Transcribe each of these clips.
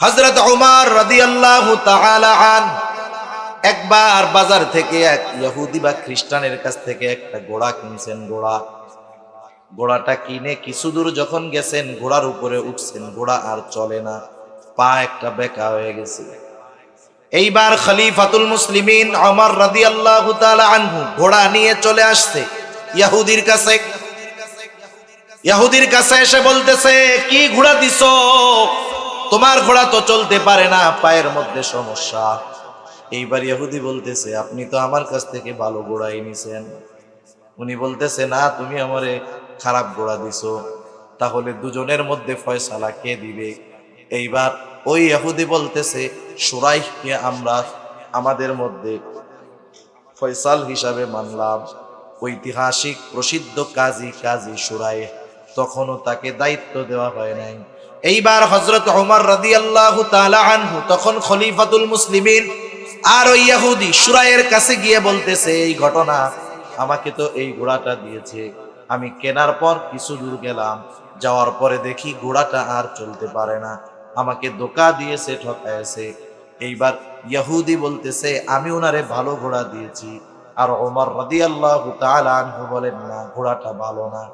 হযরত ওমর রাদিয়াল্লাহু তাআলা আন একবার বাজার থেকে এক ইহুদি বা খ্রিস্টানের কাছ থেকে একটা ঘোড়া কিনছেন। ঘোড়াটা কিনে কিছু দূর যখন গেছেন, ঘোড়ার উপরে উঠছেন, ঘোড়া আর চলে না, পা একটা বেঁকা হয়ে গেছে। এইবার খলিফাতুল মুসলিমিন ওমর রাদিয়াল্লাহু তাআলা আনহু ঘোড়া নিয়ে চলে আসছে ইহুদির কাছে। ইহুদির কাছে এসে বলতেছে, কি ঘোড়া দিছো? তোমার ঘোড়া তো চলতে পারে না, পায়ের মধ্যে সমস্যা। এইবার ইহুদি বলতেছে, আপনি তো আমার কাছ থেকে ভালো ঘোড়াই নিছেন। উনি বলতেছে, না, তুমি আমারে খারাপ ঘোড়া দিছো। তাহলে দুজনের মধ্যে ফয়সালা কে দিবে? এইবার ওই ইহুদি বলতেছে, শুরাইহকে আমরা আমাদের মধ্যে ফয়সাল হিসাবে মানলাম। ঐতিহাসিক প্রসিদ্ধ কাজী শুরাইহ, তখনও তাকে দায়িত্ব দেওয়া হয় নাই। এইবার হযরত ওমর রাদিয়াল্লাহু তাআলা আনহু তখন খলিফাতুল মুসলিমিন, আর ওই ইহুদি শুরাইয়ের কাছে গিয়ে বলতেছে, এই ঘটনা, আমাকে তো এই ঘোড়াটা দিয়েছে, আমি কেনার পর কিছু দূর গেলাম, যাওয়ার পরে দেখি ঘোড়াটা আর চলতে পারে না, আমাকে ধোঁকা দিয়েছে, ঠকাইছে। এইবার ইহুদি বলতেছে, আমি ওনারে ভালো ঘোড়া দিয়েছি। আর ওমর রাদিয়াল্লাহু তাআলা আনহু বলেন, না, ঘোড়াটা ভালো না।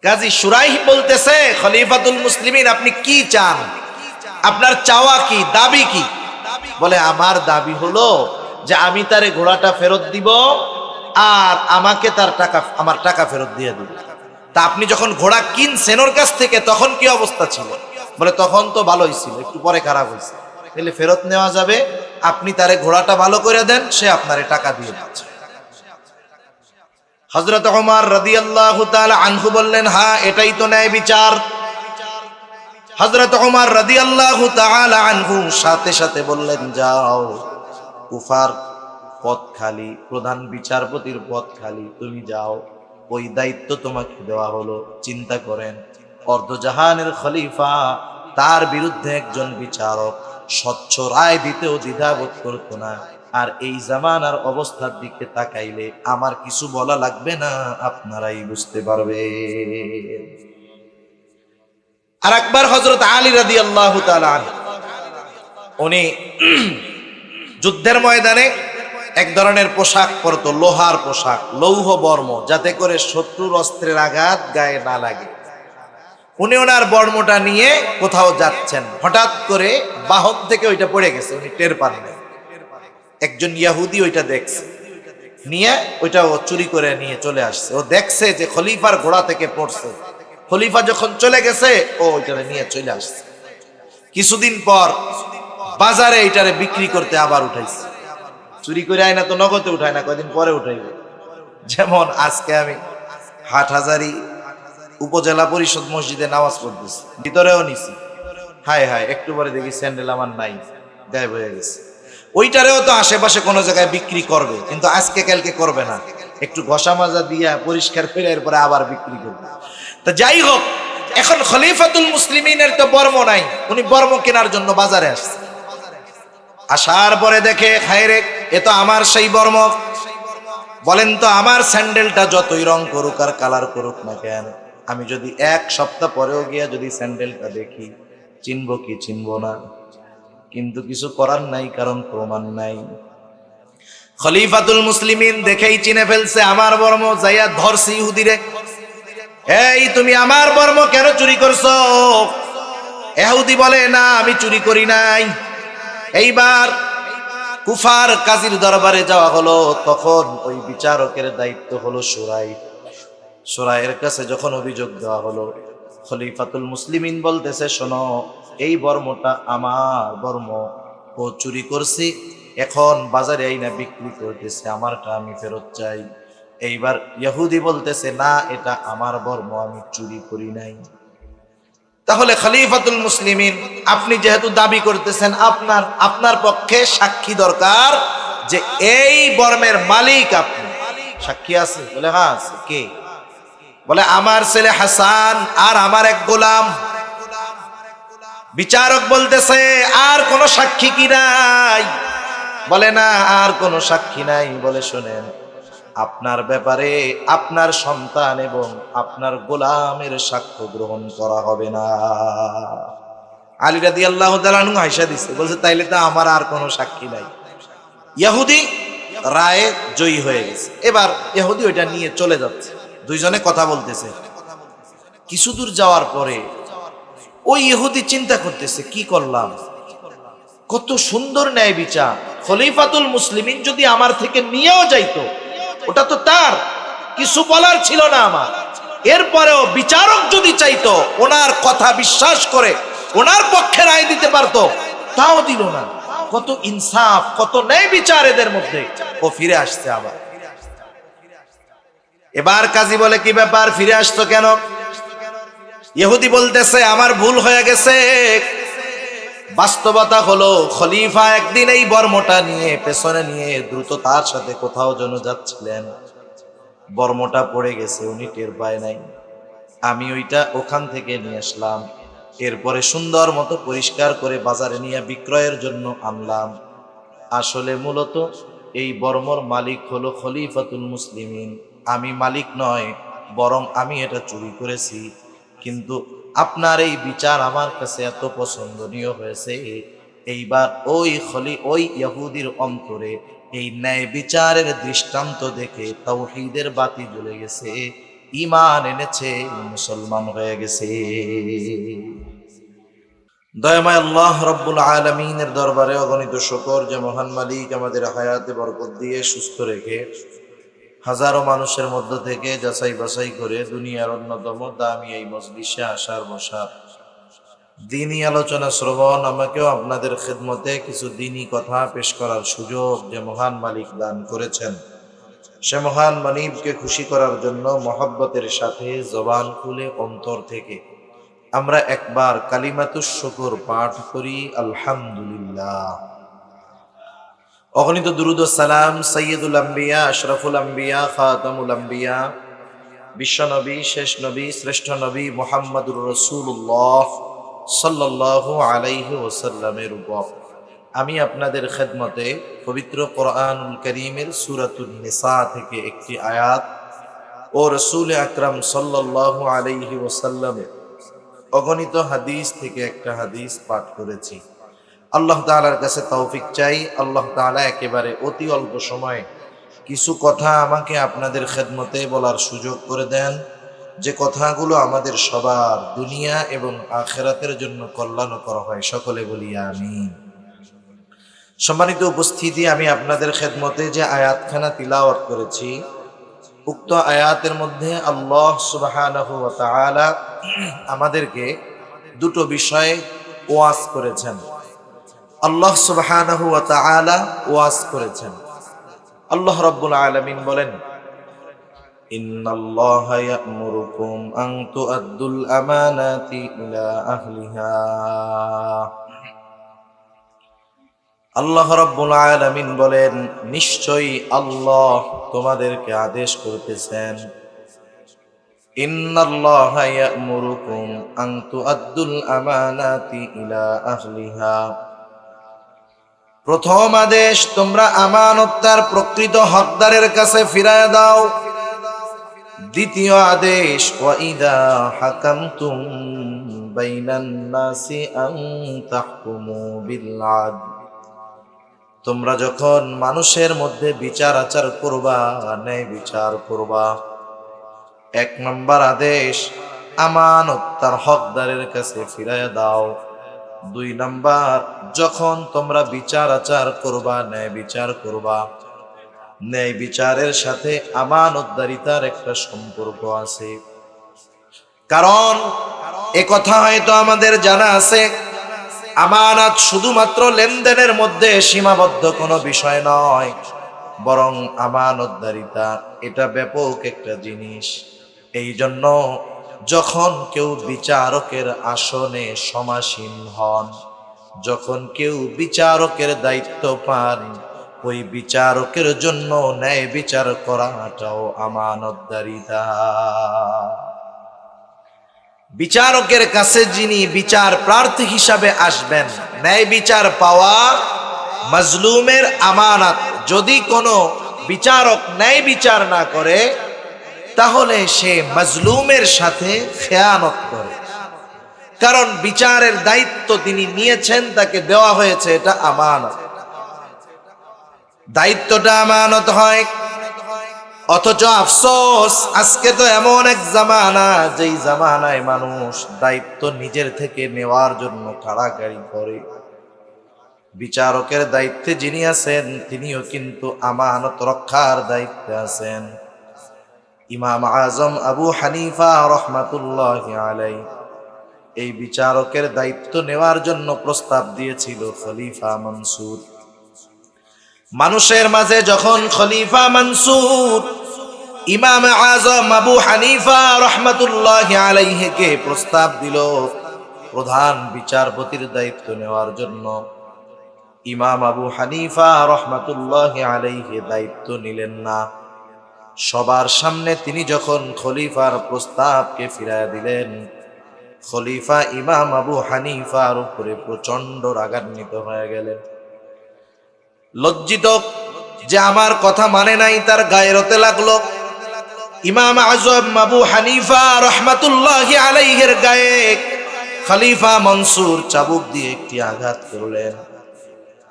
কাজী শুরাইহ বলতেছে, খলিফাতুল মুসলিমিন, আপনি কি চান? আপনার চাওয়া কি, দাবি কি? বলে, আমার দাবি হলো যে আমি তারে ঘোড়াটা ফেরত দিব, আর আমাকে তার টাকা, আমার টাকা ফেরত দিয়ে দিব। তা আপনি যখন ঘোড়া কিনছেন ওর কাছ থেকে, তখন কি অবস্থা ছিল? বলে, তখন তো ভালোই ছিল, একটু পরে খারাপ হয়েছে। তাহলে ফেরত নেওয়া যাবে, আপনি তারে ঘোড়াটা ভালো করে দেন, সে আপনারে টাকা দিয়ে দিচ্ছে। হযরত ওমর রাদিয়াল্লাহু তাআলা আনহু বললেন, হ্যাঁ, এটাই তো ন্যায় বিচার। হযরত ওমর রাদিয়াল্লাহু তাআলা আনহু সাথে সাথে বললেন, যাও, কুফার পদ খালি, প্রধান বিচারপতির পদ খালি, তুমি যাও, ওই দায়িত্ব তোমাকে দেওয়া হলো। চিন্তা করেন, অর্ধজাহানের খলিফা, তার বিরুদ্ধে একজন বিচারক স্বচ্ছ রায় দিতেও দ্বিধাবোধ করতো না। আর এই জামানার অবস্থার দিকে তাকাইলে আমার কিছু বলা লাগবে না, আপনারাই বুঝতে পারবেন। আর একবার হযরত আলী রাদিয়াল্লাহু তাআলা আনহু, উনি যুদ্ধের ময়দানে এক ধরনের পোশাক পরতো, লোহার পোশাক, লৌহ বর্ম, যাতে করে শত্রুর অস্ত্রের আঘাত গায়ে না লাগে। উনি ওনার বর্মটা নিয়ে কোথাও যাচ্ছেন, হঠাৎ করে বাহন থেকে ওইটা পড়ে গেছে, উনি টের পান নাই। একজন ইহুদি ওইটা দেখছে, নিয়ে ওইটা ও চুরি করে নিয়ে চলে আসছে। ও দেখছে যে খলিফার ঘোড়া থেকে পড়ছে, খলিফা যখন চলে গেছে, ও ওইটা নিয়ে চলে আসছে। কিছুদিন পর বাজারে এইটারে বিক্রি করতে আবার উঠাইছে। চুরি করে আয় না তো নগদে উঠায় না, কয়দিন পরে উঠাইবে। যেমন আজকে আমি হাটহাজারী উপজেলা পরিষদ মসজিদে নামাজ পড়তেছি, ভিতরেও নিছি, হায় হায়, একটু পরে দেখি স্যান্ডেল আমার নাই, গায়েব হয়ে গেছে। ওইটারেও তো আশেপাশে কোনো জায়গায় বিক্রি করবে, কিন্তু আজকে কালকে করবে না, একটু ঘষা মাজা দিয়া পরিষ্কার করে এরপরে আবার বিক্রি করবে। তা যাই হোক, এখন খলিফাতুল মুসলিমিনের তো বর্ম নাই, উনি বর্ম কেনার জন্য বাজারে আসছে। আসার পরে দেখে, হায়রে, এ তো আমার সেই বর্ম। বলেন তো, আমার স্যান্ডেলটা যতই রং করুক আর কালার করুক না কেন, আমি যদি এক সপ্তাহ পরেও গিয়া যদি স্যান্ডেলটা দেখি, চিনবো কি চিনবো না? কিন্তু কিছু করার নাই, কারণ প্রমাণ নাই। খলিফাতুল মুসলিমিন দেখেই চিনে ফেলছে আমার বর্ম, যাইয়া ধরছে ইহুদিরে। এই, তুমি আমার বর্ম কেন চুরি করছো? ইহুদি বলে, না, আমি চুরি করি নাই। এইবার কুফার কাজীর দরবারে যাওয়া হলো, তখন ওই বিচারকের দায়িত্ব হলো শুরাইয়ের কাছে যখন অভিযোগ দেওয়া হলো, খলিফাতুল মুসলিমিন বলতেছে, শোনো, এই বর্মটা আমার বর্ম, ও চুরি করছি, এখন বাজারে আইনা বিক্রি করতেছে, আমারটা আমি ফেরত চাই। এইবার ইহুদি বলতেছে, না, এটা আমার বর্ম, আমি চুরি করি নাই। তাহলে খলিফাতুল মুসলিমিন, আপনি যেহেতু দাবি করতেছেন, আপনার পক্ষে সাক্ষী দরকার যে এই বর্মের মালিক আপনি। সাক্ষী আছে? বলে, হ্যাঁ আছে। কে? বলে, আমার ছেলে হাসান আর আমার এক গোলাম। বিচারক বলতেছে, আর কোন সাক্ষী কি নাই? বলে, না, আর কোন সাক্ষী নাই। বলে, শোনেন, আপনার ব্যাপারে আপনার সন্তান এবং আপনার গোলামের সাক্ষ্য গ্রহণ করা হবে না। আলী রাদিয়াল্লাহু তাআলা আনহু আয়েশা দিছে, বলছে তাইলে তো আমার আর কোনো সাক্ষী নাই। ইহুদি রায়ে জয়ী হয়ে গেছে। এবার ইহুদি ওইটা নিয়ে চলে যাচ্ছে, দুইজনে কথা বলতেছে। কিছু দূর যাওয়ার পরে ওই ইহুদি চিন্তা করতেছে, কি করলাম, কত সুন্দর ন্যায় বিচার, খলিফাতুল মুসলিমিন যদি আমার থেকে নিয়েও যাইতো, ওটা তো তার, কিছু বলার ছিল না আমার। এরপরেও বিচারক যদি চাইতো, ওনার কথা বিশ্বাস করে ওনার পক্ষে রায় দিতে পারতো, তাও দিল না। কত ইনসাফ, কত ন্যায় বিচার এদের মধ্যে। ও ফিরে আসছে আবার। এবার কাজী বলে, কি ব্যাপার, ফিরে আসতো কেন? ইহুদি বলতেছে, আমার ভুল হয়ে গেছে। বাস্তবতা হলো, খলিফা একদিন এই বর্মটা নিয়ে পেছনে নিয়ে দ্রুত তার সাথে কোথাও যেন যাচ্ছিলেন, বর্মটা পড়ে গেছে, উনি টের পায় নাই। আমি ওইটা ওখান থেকে নিয়ে আসলাম, এরপরে সুন্দর মতো পরিষ্কার করে বাজারে নিয়ে বিক্রয়ের জন্য আনলাম। আসলে মূলত এই বর্মর মালিক হলো খলিফাতুল মুসলিমিন, আমি মালিক নয়, বরং আমি এটা চুরি করেছি। কিন্তু আপনার এই বিচার আমার কাছে এত পছন্দনীয় হয়েছে, এইবার ওই ইহুদির অন্তরে এই ন্যায় বিচারের দৃষ্টান্ত দেখে তাওহীদের বাতি জ্বলে গেছে, ঈমান এনেছে, মুসলমান হয়ে গেছে। দয়াময় আল্লাহ রব্বুল আলামিনের দরবারে অগণিত শুকর যে মহান মালিক আমাদের হায়াতে বরকত দিয়ে সুস্থ রেখে হাজারো মানুষের মধ্য থেকে যাচাই বাছাই করে দুনিয়ার অন্যতম দামি এই মজলিসে আসার বসার, দিনী আলোচনা শ্রবণ, আমাকেও আপনাদের খেদমতে কিছু দিনী কথা পেশ করার সুযোগ যে মহান মালিক দান করেছেন, সে মহান মালিককে খুশি করার জন্য মহব্বতের সাথে জবান খুলে অন্তর থেকে আমরা একবার কালিমাতুশ শুকর পাঠ করি, আলহামদুলিল্লাহ। অগণিত দুরুদ ও সালাম সাইয়্যিদুল আম্বিয়া, আশরাফুল আম্বিয়া, খাতামুল আম্বিয়া, বিশ্বনবী, শেষ নবী, শ্রেষ্ঠ নবী মুহাম্মদুর রাসূলুল্লাহ সাল্লাল্লাহু আলাইহি ওয়াসাল্লামের উপর আমি আপনাদের খেদমতে পবিত্র কোরআনুল কারীমের সূরাতুন নিসা থেকে একটি আয়াত ও রাসূল আকরাম সাল্লাল্লাহু আলাইহি ওয়াসাল্লামের অগণিত হাদিস থেকে একটা হাদিস পাঠ করেছি। আল্লাহ তাআলার কাছে তৌফিক চাই, আল্লাহ তাআলা একেবারে অতি অল্প সময়ে কিছু কথা আমাকে আপনাদের খেদমতে বলার সুযোগ করে দেন, যে কথাগুলো আমাদের সবার দুনিয়া এবং আখিরাতের জন্য কল্যাণকর হয়। সকলে বলি আমিন। সম্মানিত উপস্থিতি, আমি আপনাদের খেদমতে যে আয়াতখানা তিলাওয়াত করেছি, উক্ত আয়াতের মধ্যে আল্লাহ সুবহানাহু ওয়া তাআলা আমাদেরকে দুটো বিষয়ে ওয়াজ করেছেন। আল্লাহ সুবহানাহু ওয়া তাআলা ওয়াজ করেছেন। আল্লাহ রাব্বুল আলামিন বলেন, ইন্নাল্লাহা ইয়া'মুরুকুম আন তু'আদ্দুল আমানাতি ইলা আহলিহা। আল্লাহ রাব্বুল আলামিন বলেন, নিশ্চয়ই আল্লাহ তোমাদেরকে আদেশ করতেছেন, ইন্নাল্লাহা ইয়া'মুরুকুম আন তু'আদ্দুল আমানাতি ইলা আহলিহা। প্রথম আদেশ, তোমরা আমানত তার প্রকৃত হকদারের কাছে ফিরায় দাও। দ্বিতীয় আদেশ, ওয়া ইযা হাকামতুম বাইনান নাসি আন তাহকুমু বিল আদল। তোমরা যখন মানুষের মধ্যে বিচার আচার করবা, ন্যায় বিচার করবা। এক নম্বর আদেশ, আমানত তার হকদারের কাছে ফিরায় দাও। দুই নাম্বার, যখন তোমরা বিচার আচার করবা, ন্যায় বিচার করবা, ন্যায় বিচারের সাথে আমানতদারিতার একটা সম্পর্ক আছে। কারণ একথা হয়তো আমাদের জানা আছে, আমানত শুধুমাত্র লেনদেনের মধ্যে সীমাবদ্ধ কোনো বিষয় নয়, বরং আমানতদারিতা এটা ব্যাপক একটা জিনিস। এই জন্য যখন কেউ বিচারকের আসনে সমাসীন হন, যখন কেউ বিচারকের দায়িত্ব পান, ওই বিচারকের জন্য ন্যায় বিচার করাটাও আমানতদারিতা। বিচারকের কাছে যিনি বিচার প্রার্থী হিসাবে আসবেন, ন্যায় বিচার পাওয়া মাজলুমের আমানত। যদি কোনো বিচারক ন্যায় বিচার না করে, তাহলে সে মাজলুমের সাথে খেয়ানত করে। কারণ বিচারের দায়িত্ব তিনি নিয়েছেন, তাকে দেওয়া হয়েছে, এটা আমানত। দায়িত্বটা আমানত হয়। অথচ আফসোস, আজকে তো এমন এক জামানা, যেই জামানায় মানুষ দায়িত্ব নিজের থেকে নেওয়ার জন্য কাড়াকাড়ি করে। বিচারকের দায়িত্বে যিনি আছেন, তিনিও কিন্তু আমানত রক্ষার দায়িত্বে আছেন। ইমাম আজম আবু হানিফা রহমাতুল্লাহি আলাইহি এই বিচারকের দায়িত্ব নেওয়ার জন্য প্রস্তাব দিয়েছিল খলিফা মনসুর। মানুষের মাঝে যখন খলিফা মনসুর ইমাম আজম আবু হানিফা রহমাতুল্লাহি আলাইহিকে প্রস্তাব দিল প্রধান বিচারপতির দায়িত্ব নেওয়ার জন্য, ইমাম আবু হানিফা রহমাতুল্লাহি আলাইহি দায়িত্ব নিলেন না। সবার সামনে তিনি যখন খলিফার প্রস্তাবকে ফিরাইয়া দিলেন, খলিফা ইমাম আবু হানিফার উপরে প্রচন্ড রাগান্বিত হয়ে গেলেন। লজ্জিত যে আমার কথা মানে নাই, তার গায়রতে লাগলো। ইমাম আজম আবু হানিফা রহমাতুল্লাহি আলাইহির গায়ে খলিফা মনসুর চাবুক দিয়ে একটি আঘাত করলেন।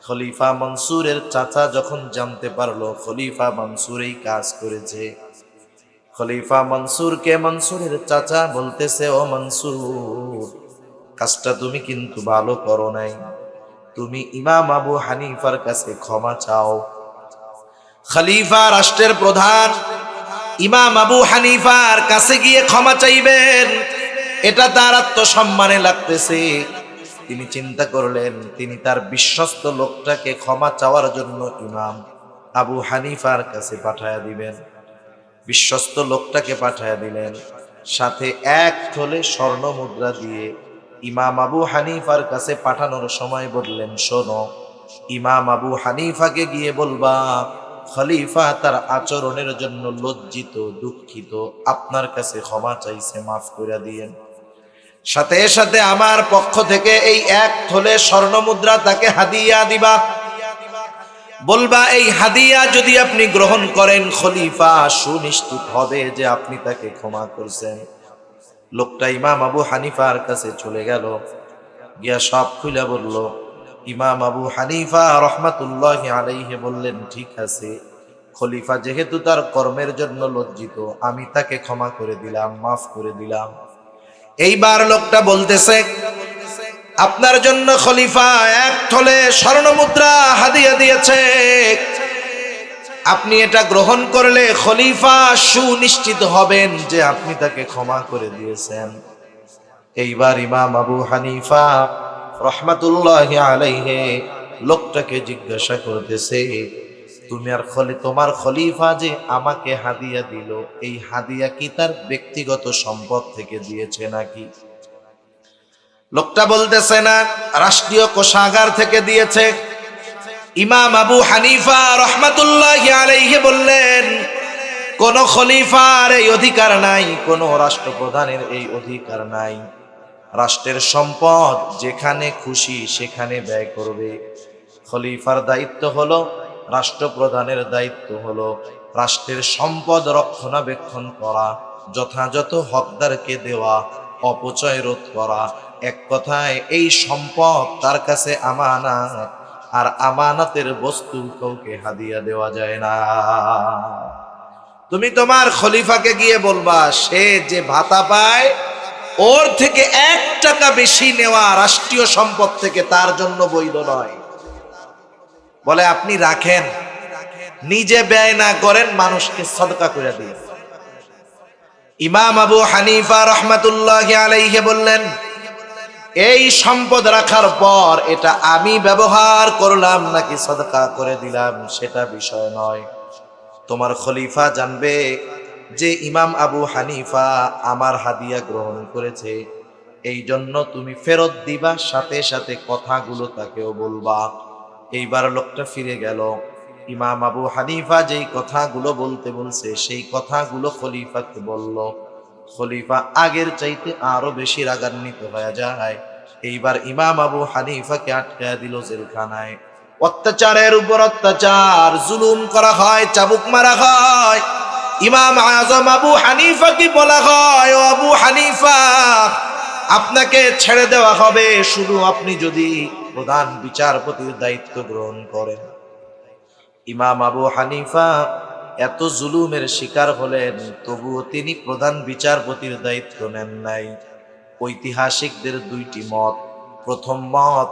খলিফা মনসুরের চাচা যখন জানতে পারলো খলিফা মনসুর এই কাজ করেছে, খলিফা মনসুরকে মনসুরের চাচা বলতেছে, ও মনসুর, কাজটা তুমি কিন্তু ভালো করো নাই, তুমি ইমাম আবু হানিফার কাছে ক্ষমা চাও। খলিফা রাষ্ট্রের প্রধান ইমাম আবু হানিফার কাছে গিয়ে ক্ষমা চাইবেন, এটা তার আত্মসম্মানে লাগতেছে। তিনি চিন্তা করলেন তিনি তার বিশ্বস্ত লোকটাকে ক্ষমা চাওয়ার জন্য ইমাম আবু হানিফার কাছে পাঠায়া দিবেন। বিশ্বস্ত লোকটাকে পাঠায়া দিলেন, সাথে এক থলে স্বর্ণ মুদ্রা দিয়ে ইমাম আবু হানিফার কাছে পাঠানোর সময় বললেন, শোনো, ইমাম আবু হানিফাকে গিয়ে বলবা খলিফা তার আচরণের জন্য লজ্জিত, দুঃখিত, আপনার কাছে ক্ষমা চাইছে, মাফ করে দিয়েন। সাথে সাথে আমার পক্ষ থেকে এই এক থলে স্বর্ণ মুদ্রা তাকে হাদিয়া দিবা। বলবা এই হাদিয়া যদি আপনি গ্রহণ করেন, খলিফা সুনিশ্চিত হবে যে আপনি তাকে ক্ষমা করছেন। লোকটা ইমাম আবু হানিফার কাছে চলে গেল, গিয়া সব খুলে বলল। ইমাম আবু হানিফা রহমাতুল্লাহি আলাইহি বললেন, ঠিক আছে, খলিফা যেহেতু তার কর্মের জন্য লজ্জিত, আমি তাকে ক্ষমা করে দিলাম, মাফ করে দিলাম। এইবার লোকটা বলতেছে, আপনার জন্য খলিফা এক থলে স্বর্ণ মুদ্রা হাদিয়া দিয়েছে, আপনি এটা গ্রহণ করলে খলিফা সুনিশ্চিত হবেন যে আপনি তাকে ক্ষমা করে দিয়েছেন। এইবার ইমাম আবু হানিফা রহমাতুল্লাহি আলাইহি লোকটাকে জিজ্ঞাসা করতেছে, তুমি আর তোমার খলিফা যে আমাকে হাদিয়া দিল, এই হাদিয়া কি তার ব্যক্তিগত সম্পদ থেকে দিয়েছে নাকি? লোকটা বলতেছে, না, রাষ্ট্রীয় কোষাগার থেকে দিয়েছে। ইমাম আবু হানিফা রহমাতুল্লাহি আলাইহি বললেন, কোন খলিফার এই অধিকার নাই, কোন রাষ্ট্রপ্রধানের এই অধিকার নাই। রাষ্ট্রের সম্পদ যেখানে খুশি সেখানে ব্যয় করবে। খলিফার দায়িত্ব হলো, রাষ্ট্রপ্রধানের দায়িত্ব হলো রাষ্ট্রের সম্পদ রক্ষণাবেক্ষণ করা, যথাযথ হকদারকে দেওয়া, অপচয় রোধ করা। এক কথায় এই সম্পদ তার কাছে আমানত, আর আমানতের বস্তু কাউকে হাদিয়া দেওয়া যায় না। তুমি তোমার খলিফাকে গিয়ে বলবা, সে যে ভাতা পায় ওর থেকে 1 টাকা বেশি নেওয়া রাষ্ট্রীয় সম্পদ থেকে তার জন্য বৈধ নয়। বলে আপনি রাখেন, নিজে ব্যয় না করেন, মানুষকে সদকা করে দিন। ইমাম আবু হানিফা রহমাতুল্লাহি আলাইহি বললেন, এই সম্পদ রাখার পর এটা আমি ব্যবহার করলাম নাকি সদকা করে দিলাম সেটা বিষয় নয়। তোমার খলিফা জানবে যে ইমাম আবু হানিফা আমার হাদিয়া গ্রহণ করেছে, এই জন্য তুমি ফেরত দিবা, সাথে সাথে কথাগুলো তাকেও বলবা। এইবার লোকটা ফিরে গেল। ইমাম আবু হানিফা যেই কথাগুলো বলতে বলছে সেই কথাগুলো খলিফাকে বলল। খলিফা আগের চাইতে আরো বেশি রাগান্বিত হয়ে যায়। এইবার ইমাম আবু হানিফাকে আটকায় দিল জেলখানায়। অত্যাচারের উপর অত্যাচার, জুলুম করা হয়, চাবুক মারা হয়। ইমাম আজম আবু হানিফা কি বলা হয়, ও আবু হানিফা, আপনাকে ছেড়ে দেওয়া হবে শুধু আপনি যদি প্রধান বিচারপতির দায়িত্ব গ্রহণ করেন। ইমাম আবু হানিফা এত জুলুমের শিকার হলেন, তবুও তিনি প্রধান বিচারপতির দায়িত্ব নেন নাই। ঐতিহাসিকদের দুইটি মত। প্রথম মত,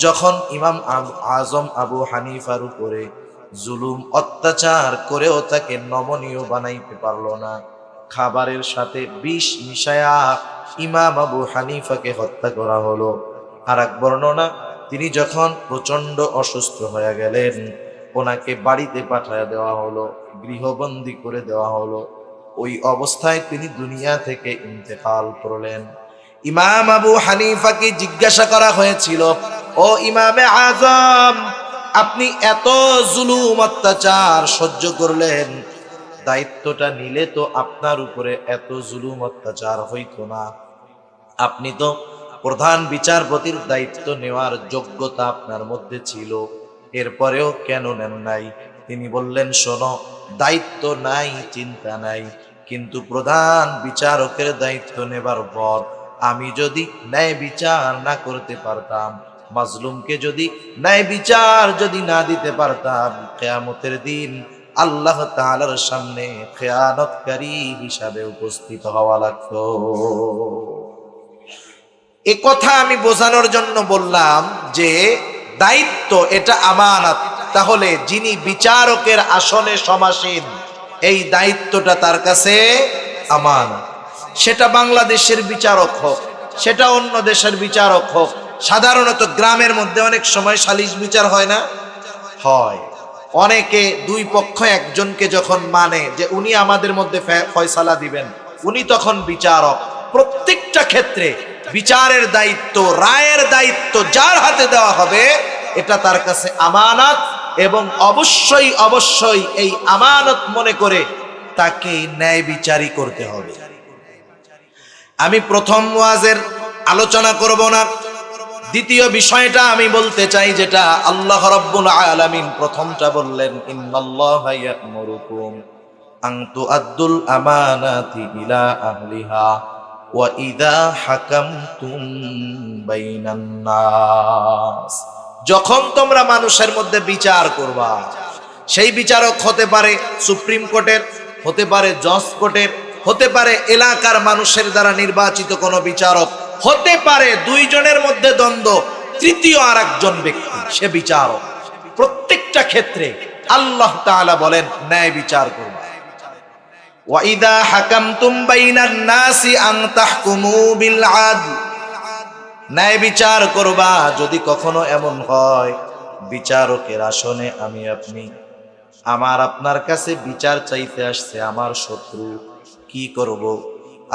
যখন ইমাম আজম আবু হানিফার উপরে জুলুম অত্যাচার করেও তাকে নমনীয় বানাইতে পারল না, খাবারের সাথে বিষ মিশায়া ইমাম আবু হানিফাকে হত্যা করা হলো। আর এক বর্ণনা, তিনি যখন প্রচন্ড অসুস্থ হয়ে গেলেন, ওনাকে বাড়িতে পাঠায় দেওয়া হলো, গৃহবন্দী করে দেওয়া হলো। ওই অবস্থায় তিনি দুনিয়া থেকে ইন্তেকাল করলেন। ইমাম আবু হানিফাকে জিজ্ঞাসা করা হয়েছিল, ও ইমামে আজম, আপনি এত জুলুম অত্যাচার সহ্য করলেন, দায়িত্বটা নিলে তো আপনার উপরে এত জুলুম অত্যাচার হইতো না। আপনি তো প্রধান বিচারপতির দায়িত্ব নেওয়ার যোগ্যতা আপনার মধ্যে ছিল, এরপরেও কেন নেন নাই? তিনি বললেন, শোনো, দায়িত্ব নাই চিন্তা নাই, কিন্তু প্রধান বিচারকের দায়িত্ব নেবার পর আমি যদি ন্যায় বিচার না করতে পারতাম, মাজলুমকে যদি ন্যায় বিচার যদি না দিতে পারতাম, কিয়ামতের দিন আল্লাহ তাআলার সামনে খেয়ানতকারী হিসাবে উপস্থিত হওয়া লাগতো। এ কথা আমি বোঝানোর জন্য বললাম যে দায়িত্ব এটা আমানত। তাহলে যিনি বিচারকের আসনে সমাসীন, এই দায়িত্বটা তার কাছে আমানত। সেটা বাংলাদেশের বিচারক হোক, সেটা অন্য দেশের বিচারক হোক। সাধারণত গ্রামের মধ্যে অনেক সময় সালিশ বিচার হয় না? হয়। অনেকে দুই পক্ষ একজনকে যখন মানে যে উনি আমাদের মধ্যে ফয়সালা দিবেন, উনি তখন বিচারক। প্রত্যেকটা ক্ষেত্রে বিচারের দায়িত্ব, রায়ের দায়িত্ব যার হাতে দেওয়া হবে, এটা তার কাছে আমানত, এবং অবশ্যই অবশ্যই এই আমানত মনে করে তাকে ন্যায় বিচারই করতে হবে। আমি প্রথম ওয়াজের আলোচনা করব না। দ্বিতীয় বিষয়টা আমি বলতে চাই, যেটা আল্লাহ রাব্বুল আলামিন প্রথমটা বললেন, ইন্নাল্লাহা ইয়া'মুরুকুম আন তুআদ্দুল আমানাতি ইলা আহলিহা ওয়া ইযা হাকামতুম বাইনান নাস। যখন তোমরা মানুষের মধ্যে বিচার করবা, সেই বিচারক হতে পারে সুপ্রিম কোর্টের, হতে পারে জজ কোর্টের, হতে পারে এলাকার মানুষের দ্বারা নির্বাচিত কোনো বিচারক, হতে পারে দুইজনের মধ্যে দ্বন্দ্ব, তৃতীয় আর একজন ব্যক্তি, সে বিচারক। প্রত্যেকটা ক্ষেত্রে আল্লাহ তাআলা বলেন ন্যায় বিচার করবা। ওয়া ইযা হাকামতুম বাইনান নাসি আন তাহকুমু বিল আদল, ন্যায় বিচার করবা। যদি কখনো এমন হয় বিচারকের আসনে আমি আপনি, আমার আপনার কাছে বিচার চাইতে আসছে আমার শত্রু, কি করব?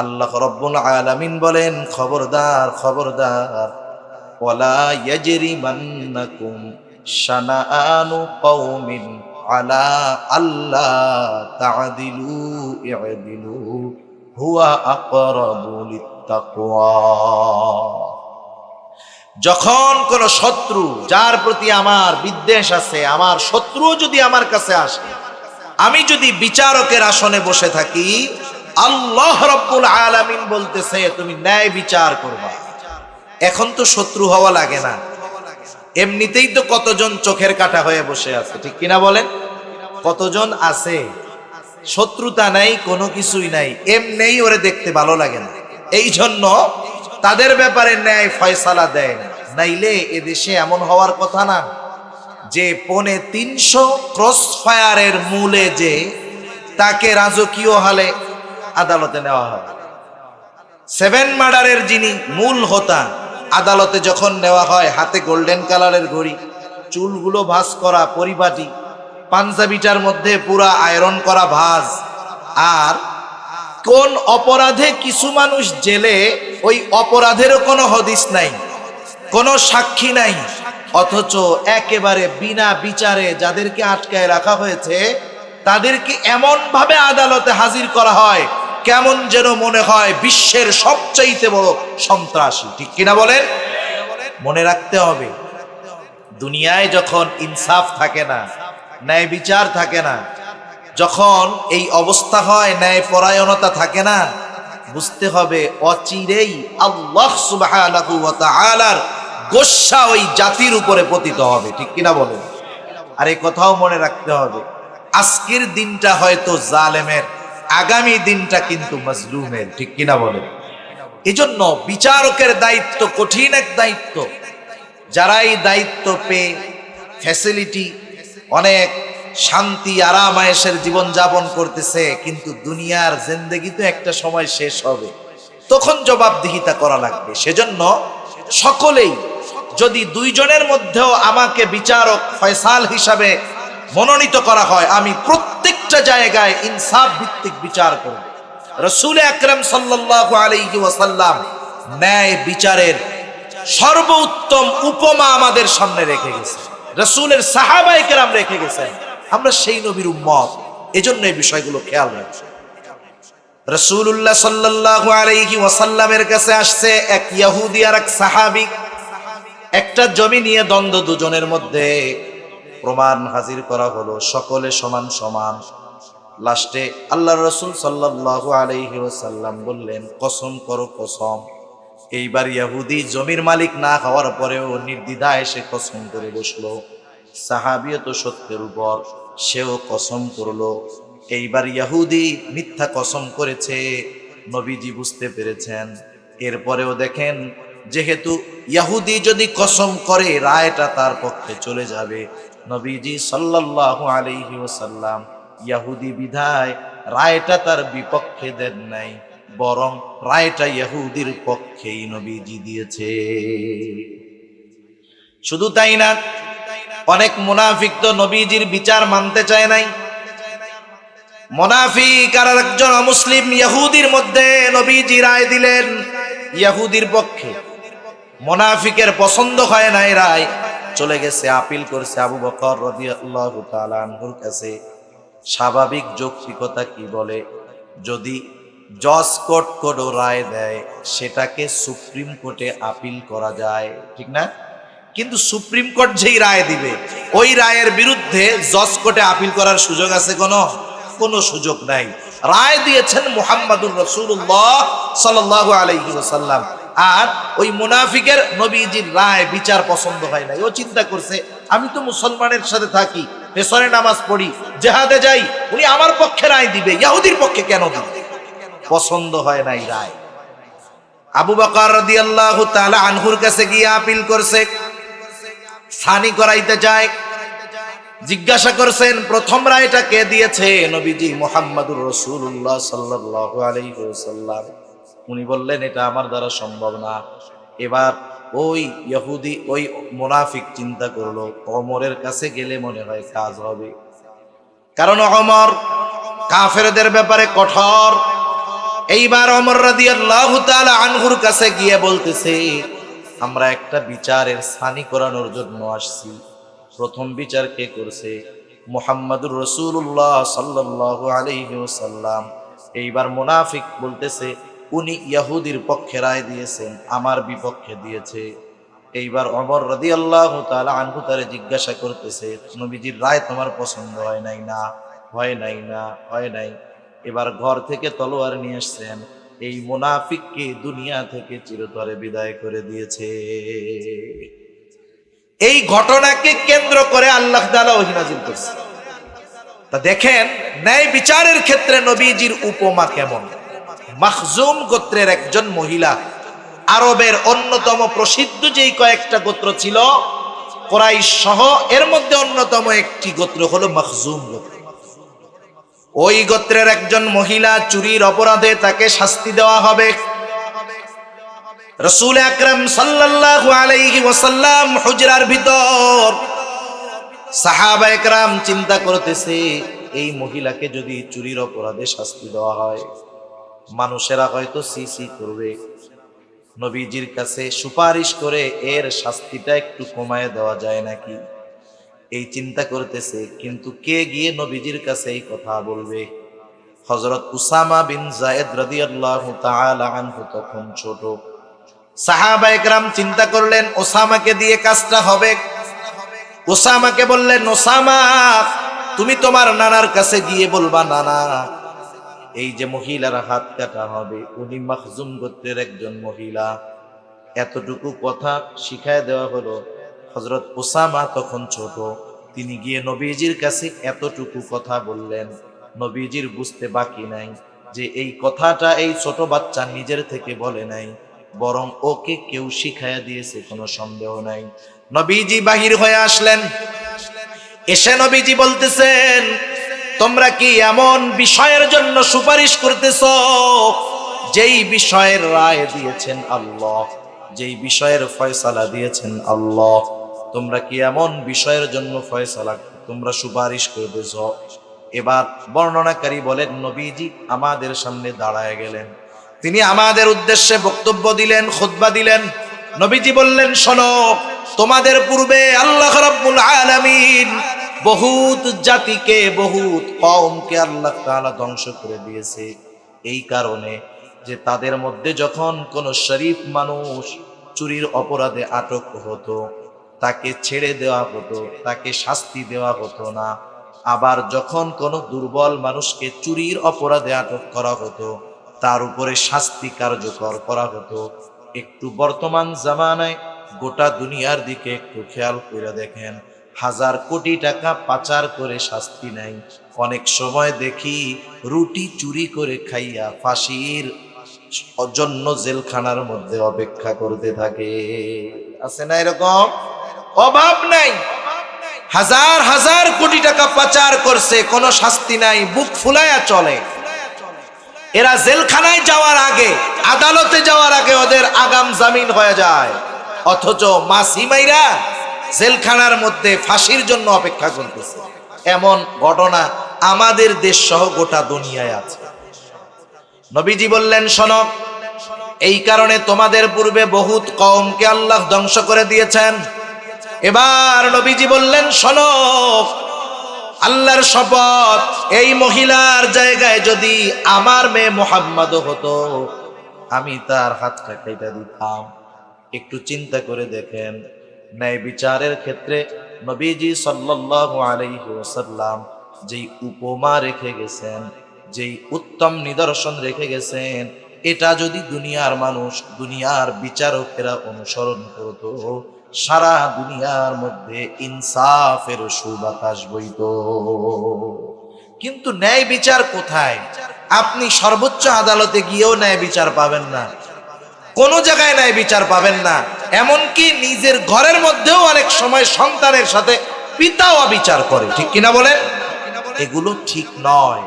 আল্লাহ রাব্বুল আলামিন বলেন, খবরদার খবরদার, ওয়ালা ইয়াজরিমান্নাকুম শানাআনু কওমিন আলা আল্লা তা'দিলু ই'দিলু হুয়া আকরাবু লিত্তাকওয়া। যখন কোন শত্রু, যার প্রতি আমার বিদ্বেষ আছে, আমার শত্রু যদি আমার কাছে আসে, আমি যদি বিচারকের আসনে বসে থাকি, আল্লাহ রাব্বুল আলামিন বলতেছে তুমি ন্যায় বিচার করবা। এখন তো শত্রু হওয়া লাগে না, এমনিতেই তো কতজন চোখের কাটা হয়ে বসে আছে, ঠিক কিনা বলেন? কতজন আছে, শত্রুতা নাই, কোনো কিছুই নাই, এমনিই ওরে দেখতে ভালো লাগে না, এই জন্য তাদের ব্যাপারে ন্যায় ফয়সালা দেয় না। নাইলে এদেশে এমন হওয়ার কথা না যে 350 ক্রস ফায়ারের মূলে যে তাকে রাজকীয় হালে আদালতে নেওয়া হয়। 7 মার্ডারের যিনি মূল হোতা, আদালতে যখন নেওয়া হয়, হাতে গোল্ডেন কালারের ঘড়ি, চুলগুলো ভাঁজ করা পরিপাটি, পাঞ্জাবিটার মধ্যে পুরা আয়রন করা ভাঁজ। আর কোন অপরাধে কিছু মানুষ জেলে, ওই অপরাধেরও কোনো হদিস নাই, কোনো সাক্ষী নাই, অথচ একেবারে বিনা বিচারে যাদেরকে আটকায় রাখা হয়েছে তাদেরকে এমন ভাবে আদালতে হাজির করা হয়, কেমন যেন মনে হয় বিশ্বের সবচাইতে বড় সন্ত্রাসী, ঠিক কিনা বলেন? মনে রাখতে হবে, দুনিয়ায় যখন ইনসাফ থাকে না, ন্যায় বিচার থাকে না, যখন এই অবস্থা হয়, ন্যায় পরায়ণতা থাকে না, বুঝতে হবে অচিরেই আল্লাহ সুবহানাহু ওয়া তাআলার গোস্বা ওই জাতির উপরে পতিত হবে, ঠিক কিনা বলেন? আর এই কথাও মনে রাখতে হবে, আজকের দিনটা হয়তো জালেমের, আগামী দিনটা কিন্তু মাজলুমের, ঠিক কিনা বলেন? এজন্য বিচারকের দায়িত্ব কঠিন এক দায়িত্ব। যারা এই দায়িত্ব পেয়ে ফ্যাসিলিটি, অনেক শান্তি আরাম আয়েশের জীবন যাপন করতেছে, কিন্তু দুনিয়ার জিন্দেগি তো একটা সময় শেষ হবে, তখন জবাবদিহিতা করা লাগবে। সেজন্য সকলেই, যদি দুইজনের মধ্যেও আমাকে বিচারক ফয়সাল হিসাবে মনোনীত করা হয়, আমি প্রত্যেকটা জায়গায় ইনসাফ ভিত্তিক বিচার করব। রাসূল আকরাম সাল্লাল্লাহু আলাইহি ওয়াসাল্লাম ন্যায় বিচারের সর্বোত্তম উপমা আমাদের সামনে রেখে গেছেন, রাসূলের সাহাবায়ে কেরাম রেখে গেছেন। আমরা সেই নবীর উম্মত, এজন্য এই বিষয়গুলো খেয়াল রাখি। রাসূলুল্লাহ সাল্লাল্লাহু আলাইহি ওয়াসাল্লামের কাছে আসছে এক ইহুদি আর এক সাহাবী। একটা জমি নিয়ে দ্বন্দ্ব দুজনের মধ্যে, প্রমাণ হাজির করা হলো, সকলে সমান সমান। লাস্টে আল্লাহর রাসূল সাল্লাল্লাহু আলাইহি ওয়াসাল্লাম বললেন, কসম করো কসম। এইবার ইহুদি জমির মালিক না হওয়ার পরেও নির্দ্বিধায় সে কসম করে বসলো। সাহাবীও তো সত্যের উপর, সেও কসম করলো। এইবার ইহুদি মিথ্যা কসম করেছে, নবীজি বুঝতে পেরেছেন। এরপরেও দেখেন, যেহেতু ইহুদি যদি কসম করে রায়টা তার পক্ষে চলে যাবে, নবীজি সাল্লাল্লাহু আলাইহি ওয়াসাল্লাম ইহুদি বিধায় রায়টা তার বিপক্ষে দেন নাই, বরং রায়টা ইহুদির পক্ষেই নবীজি দিয়েছে। শুধু তাই না, অনেক মুনাফিক তো নবীজির বিচার মানতে চায় নাই। মুনাফিক আর একজন অমুসলিম ইহুদির মধ্যে নবীজি রায় দিলেন ইহুদির পক্ষে। মুনাফিকের পছন্দ হয় নাই রায়, চলে গেছে আপিল করছে আবু বকর রাদিয়াল্লাহু তাআলা আনহুর কাছে। স্বাভাবিক যৌক্তিকতা কি বলে, যদি জজ কোর্ট কোনো রায় দেয়, সেটাকে সুপ্রিম কোর্টে আপিল করা যায়, ঠিক না? কিন্তু সুপ্রিম কোর্ট যেই রায় দিবে, ওই রায়ের বিরুদ্ধে জজ কোর্টে আপিল করার সুযোগ আছে? কোনো সুযোগ নাই। রায় দিয়েছেন মুহাম্মাদুর রাসূলুল্লাহ সাল্লাল্লাহু আলাইহি ওয়াসাল্লাম। আর ওই মুনাফিকের নবীজির রায় বিচার পছন্দ হয় নাই। ও চিন্তা করছে, আমি তো মুসলমানের সাথে থাকি, পেছনে নামাজ পড়ি, জিহাদে যাই, উনি আমার পক্ষে রায় দিবে, ইহুদির পক্ষে কেন দিবে? পছন্দ হয় নাই রায়। আবু বকর রাদিয়াল্লাহু তাআলা আনহুর কাছে গিয়ে আপিল করছে, সানি করাইতে যায়। জিজ্ঞাসা করছেন, প্রথম রায়টা কে দিয়েছে? নবীজি মুহাম্মাদুর রাসূলুল্লাহ সাল্লাল্লাহু আলাইহি ওয়াসাল্লাম। উনি বললেন, এটা আমার দ্বারা সম্ভব না। এবার ওই ইহুদি, ওই মুনাফিক চিন্তা করলো, ওমরের কাছে গেলে মনে হয় কাজ হবে, কারণ ওমর কাফেরদের ব্যাপারে কঠোর। এইবার ওমর রাদিয়াল্লাহু তাআলা আনহুর কাছে গিয়ে বলতেছে, আমরা একটা বিচারের সানি করানোর জন্য আসছি। প্রথম বিচার কে করছে? মুহাম্মাদুর রাসূলুল্লাহ সাল্লাল্লাহু আলাইহি ওয়াসাল্লাম। এইবার মুনাফিক বলতেছে, উনি ইহুদির পক্ষে রায় দিয়েছেন, আমার বিপক্ষে দিয়েছে। এইবার ওমর রাদিয়াল্লাহু তাআলা আনহু তারে জিজ্ঞাসা করতেছে, নবীজির রায় তোমার পছন্দ হয় নাই না? হয় নাই। এবার ঘর থেকে তলোয়ার নিয়ে আসছেন, এই মুনাফিককে দুনিয়া থেকে চিরতরে বিদায় করে দিয়েছে। এই ঘটনাকে কেন্দ্র করে আল্লাহ তাআলা ওহী নাযিল করেছে। তা দেখেন, ন্যায় বিচারের ক্ষেত্রে নবীজির উপমা কেমন। মাখজুম গোত্রের একজন মহিলা, আরবের অন্যতম প্রসিদ্ধ যেই কয়েকটা গোত্র ছিল কুরাইশ সহ, এর মধ্যে অন্যতম একটি গোত্র হলো মাখজুম গোত্র। ওই গোত্রের একজন মহিলা চুরির অপরাধে তাকে শাস্তি দেওয়া হবে। রাসূল আকরাম সাল্লাল্লাহু আলাইহি ওয়াসাল্লাম হুজরার ভিতর, সাহাবায়ে কেরাম চিন্তা করতেছে, এই মহিলাকে যদি চুরির অপরাধে শাস্তি দেওয়া হয়, মানুষেরা হয়তো সি করবে, নবীজির কাছে সুপারিশ করে এর শাস্তিটা একটু কমায় দেওয়া যায় নাকি, এই চিন্তা করতেছে। কিন্তু কে গিয়ে নবীজির কাছে এই কথা বলবে? হযরত উসামা বিন যায়েদ রাদিয়াল্লাহু তাআলা আনহু তখন ছোট। সাহাবায়ে কেরাম চিন্তা করলেন, ওসামাকে দিয়ে কাজটা হবে। ওসামাকে বললেন, ওসামা, তুমি তোমার নানার কাছে গিয়ে বলবা, নানা, এই যে মহিলার হাত কাটা হবে উনি মাখজুম গোত্রের একজন মহিলা। এতটুকু কথা শিখায় দেওয়া হলো। হযরত ওসামা তখন ছোট, তিনি গিয়ে নবীজির কাছে এতটুকু কথা বললেন। নবীজির বুঝতে বাকি নাই যে এই কথাটা এই ছোট বাচ্চা নিজের থেকে বলে নাই, বরং ওকে কেউ শিখাইয়া দিয়েছে, কোনো সন্দেহ নাই। নবীজি বাহির হয়ে আসলেন, এসে নবীজি বলতেছেন, তোমরা কি এমন বিষয়ের জন্য সুপারিশ করতেছ যেই বিষয়ের রায় দিয়েছেন আল্লাহ, যেই বিষয়ের ফয়সালা দিয়েছেন আল্লাহ? তোমরা কি এমন বিষয়ের জন্য ফয়সালা তোমরা সুপারিশ করতেছ? এবার বর্ণনাকারী বলেন, নবীজি আমাদের সামনে দাঁড়ায় গেলেন, তিনি আমাদের উদ্দেশ্যে বক্তব্য দিলেন, খুতবা দিলেন। নবীজি বললেন, শোনো, তোমাদের পূর্বে আল্লাহ রাব্বুল আলামিন বহুত জাতিকে, বহুত কওমকে আল্লাহ তাআলা ধ্বংস করে দিয়েছে এই কারণে যে তাদের মধ্যে যখন কোন শরীফ মানুষ চুরির অপরাধে আটক হতো তাকে ছেড়ে দেওয়া হতো, তাকে শাস্তি দেওয়া হতো না। আবার যখন কোনো দুর্বল মানুষকে চুরির অপরাধে আটক করা হতো তার উপরে শাস্তি কার্যকর করা হতো। একটু বর্তমান জামানায় গোটা দুনিয়ার দিকে একটু খেয়াল করে দেখেন, হাজার কোটি টাকা পাচার করে শাস্তি নাই, অনেক সময় দেখি রুটি চুরি করে খাইয়া ফাঁসির জন্য জেলখানার মধ্যে অপেক্ষা করতে থাকে। আছে না এরকম? অভাব নাই, হাজার হাজার কোটি টাকা পাচার করছে, কোনো শাস্তি নাই, বুক ফুলায়া চলে। এরা জেলখানায় যাওয়ার আগে, আদালতে যাওয়ার আগে ওদের আগাম জামিন হয়ে যায়, অথচ মাসি মাইরা জেলখানার মধ্যে ফাঁসির জন্য অপেক্ষা করতেছে। এমন ঘটনা আমাদের দেশ সহ গোটা দুনিয়ায় আছে। নবীজি বললেন, শোনো, এই কারণে তোমাদের পূর্বে বহুত কওমকে আল্লাহ ধ্বংস করে দিয়েছেন। এবার নবীজি বললেন, শোনো, আল্লাহর শপথ, এই মহিলার জায়গায় যদি আমার মেয়ে মুহাম্মদ হতো আমি তার হাতটা কেটে দিতাম। একটু চিন্তা করে দেখেন, ন্যায় বিচারের ক্ষেত্রে নবীজি সাল্লাল্লাহু আলাইহি ওয়াসাল্লাম যেই উপমা রেখে গেছেন, যেই উত্তম নিদর্শন রেখে গেছেন, এটা যদি দুনিয়ার মানুষ, দুনিয়ার বিচারকেরা অনুসরণ করত, সারা দুনিয়ার মধ্যে ইনসাফের সুবাতাস বইত। কিন্তু ন্যায় বিচার কোথায়? আপনি সর্বোচ্চ আদালতে গিয়েও ন্যায় বিচার পাবেন না, কোন জায়গায় ন্যায় বিচার পাবেন না। এমনকি নিজের ঘরের মধ্যেও অনেক সময় সন্তানের সাথে পিতাও বিচার করে, ঠিক কিনা বলেন? এগুলো ঠিক নয়,